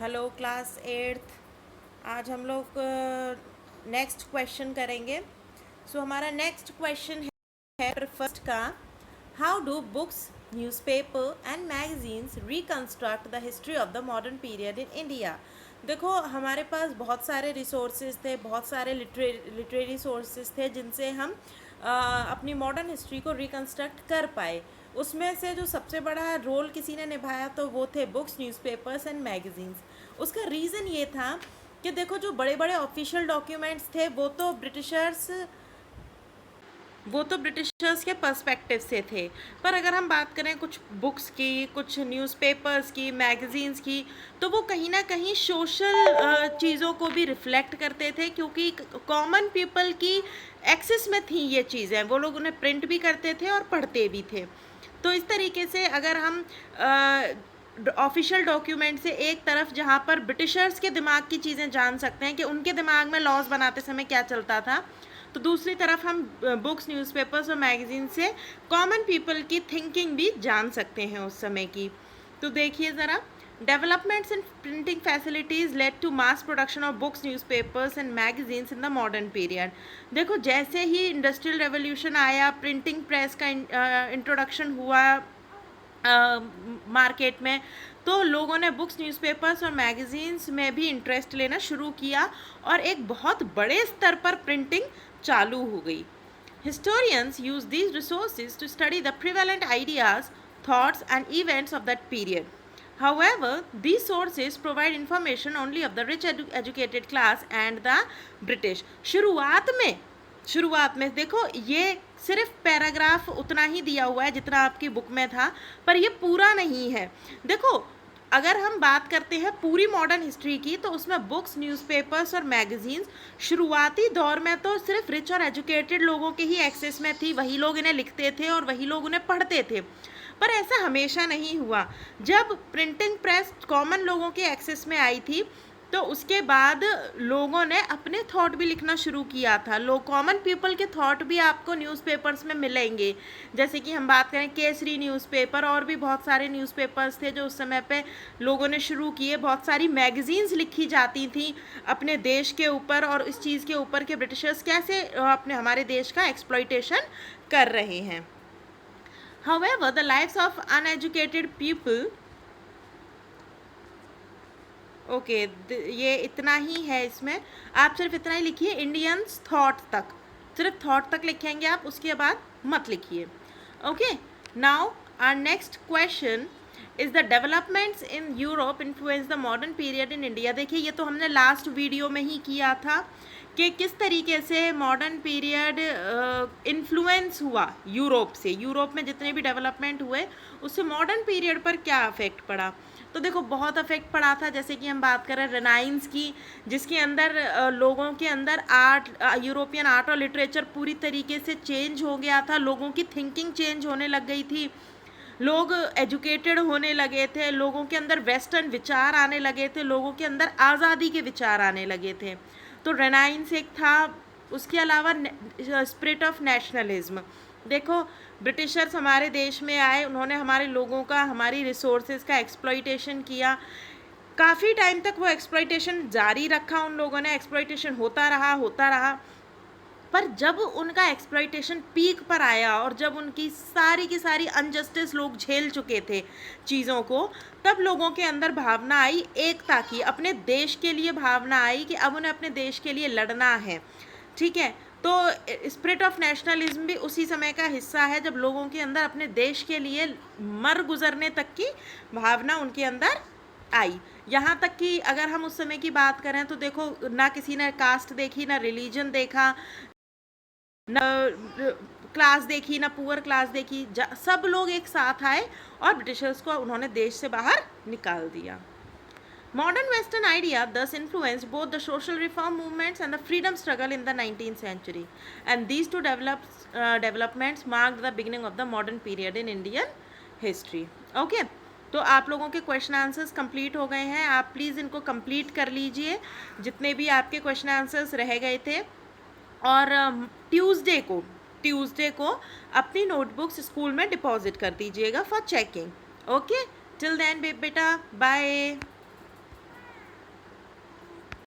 Hello class eighth. आज हम लोग नेक्स्ट क्वेश्चन करेंगे। हमारा नेक्स्ट क्वेश्चन है फर्स्ट का, how do books, newspaper and magazines reconstruct the history of the modern period in India. देखो, हमारे पास बहुत सारे रिसोर्सेज थे, बहुत सारे लिटरेरी सोर्सेज थे जिनसे हम अपनी मॉडर्न हिस्ट्री को रिकंस्ट्रक्ट कर पाए। उसमें से जो सबसे बड़ा रोल किसी ने निभाया तो वो थे बुक्स, न्यूज़पेपर्स एंड मैगजीन्स। उसका रीज़न ये था कि देखो, जो बड़े बड़े ऑफिशियल डॉक्यूमेंट्स थे वो तो ब्रिटिशर्स के पर्सपेक्टिव से थे। पर अगर हम बात करें कुछ बुक्स की, कुछ न्यूज़पेपर्स की, मैगजीन्स की, तो वो कहीं ना कहीं सोशल चीज़ों को भी रिफ्लेक्ट करते थे, क्योंकि कॉमन पीपल की एक्सेस में थी ये चीज़ें। वो लोग उन्हें प्रिंट भी करते थे और पढ़ते भी थे। तो इस तरीके से अगर हम ऑफिशियल डॉक्यूमेंट से एक तरफ जहाँ पर ब्रिटिशर्स के दिमाग की चीज़ें जान सकते हैं कि उनके दिमाग में लॉज बनाते समय क्या चलता था, तो दूसरी तरफ हम बुक्स, न्यूज़पेपर्स और मैगजीन से कॉमन पीपल की थिंकिंग भी जान सकते हैं उस समय की। तो देखिए ज़रा, developments in printing facilities led to mass production of books, newspapers and magazines in the modern period. देखो, जैसे ही इंडस्ट्रियल रेवोल्यूशन आया, प्रिंटिंग प्रेस का इंट्रोडक्शन हुआ मार्केट में, तो लोगों ने बुक्स, न्यूज़पेपर्स और मैगजीन्स में भी इंटरेस्ट लेना शुरू किया और एक बहुत बड़े स्तर पर प्रिंटिंग चालू हो गई। Historians use these resources to study the prevalent ideas, thoughts, and events of that period. However, these sources provide information only of the rich educated class and the British. शुरुआत में देखो, ये सिर्फ पैराग्राफ उतना ही दिया हुआ है जितना आपकी बुक में था, पर ये पूरा नहीं है। देखो, अगर हम बात करते हैं पूरी मॉडर्न हिस्ट्री की, तो उसमें बुक्स, न्यूज़पेपर्स और मैगजीन्स शुरुआती दौर में तो सिर्फ रिच और एजुकेटेड लोगों के ही एक्सेस में थी। वही लोग इन्हें लिखते थे और वही लोग उन्हें पढ़ते थे। पर ऐसा हमेशा नहीं हुआ। जब प्रिंटिंग प्रेस कॉमन लोगों के एक्सेस में आई थी, तो उसके बाद लोगों ने अपने थॉट भी लिखना शुरू किया था। लोग, कॉमन पीपल के थॉट भी आपको न्यूज़पेपर्स में मिलेंगे। जैसे कि हम बात करें केसरी न्यूज़पेपर, और भी बहुत सारे न्यूज़पेपर्स थे जो उस समय पे लोगों ने शुरू किए। बहुत सारी मैगजीन्स लिखी जाती थी अपने देश के ऊपर और इस चीज़ के ऊपर कि ब्रिटिशर्स कैसे अपने हमारे देश का एक्सप्लॉइटेशन कर रहे हैं। However, the lives of uneducated people, okay, ये इतना ही है। इसमें आप सिर्फ इतना ही लिखिए, इंडियंस थॉट तक, सिर्फ थॉट तक लिखेंगे आप, उसके बाद मत लिखिए। Okay, now our next question is the developments in Europe influence the modern period in India. देखिए, ये तो हमने लास्ट वीडियो में ही किया था कि किस तरीके से मॉडर्न पीरियड इन्फ्लुएंस हुआ यूरोप से। यूरोप में जितने भी डेवलपमेंट हुए उससे मॉडर्न पीरियड पर क्या अफेक्ट पड़ा। तो देखो, बहुत अफेक्ट पड़ा था। जैसे कि हम बात करें रेनाइंस की, जिसके अंदर लोगों के अंदर आर्ट, यूरोपियन आर्ट और लिटरेचर पूरी तरीके से चेंज हो गया था। लोगों की थिंकिंग चेंज होने लग गई थी, लोग एजुकेटेड होने लगे थे, लोगों के अंदर वेस्टर्न विचार आने लगे थे, लोगों के अंदर आज़ादी के विचार आने लगे थे। तो रेनाइंस एक था। उसके अलावा स्पिरिट ऑफ नेशनलिज्म। देखो, ब्रिटिशर्स हमारे देश में आए, उन्होंने हमारे लोगों का, हमारी रिसोर्सेज का एक्सप्लॉइटेशन किया। काफ़ी टाइम तक वो एक्सप्लॉइटेशन जारी रखा, उन लोगों ने एक्सप्लॉइटेशन होता रहा। पर जब उनका एक्सप्लॉइटेशन पीक पर आया और जब उनकी सारी की सारी अनजस्टिस लोग झेल चुके थे चीज़ों को, तब लोगों के अंदर भावना आई एकता की, अपने देश के लिए भावना आई कि अब उन्हें अपने देश के लिए लड़ना है। ठीक है, तो स्पिरिट ऑफ नेशनलिज्म भी उसी समय का हिस्सा है, जब लोगों के अंदर अपने देश के लिए मर गुजरने तक की भावना उनके अंदर आई। यहाँ तक कि अगर हम उस समय की बात करें तो देखो, ना किसी ने कास्ट देखी, ना रिलीजन देखा, न क्लास देखी, ना पुअर क्लास देखी। सब लोग एक साथ आए और ब्रिटिशर्स को उन्होंने देश से बाहर निकाल दिया। Modern Western idea thus influenced both the social reform movements and the freedom struggle in the 19th century. And these two developments marked the beginning of the modern period in Indian history. Okay? तो आप लोगों के question answers complete हो गए हैं। आप please इनको complete कर लीजिए, जितने भी आपके क्वेश्चन आंसर्स रह गए थे। और ट्यूसडे को अपनी नोटबुक्स स्कूल में डिपॉजिट कर दीजिएगा for checking. Okay, till then बेटा, बाय।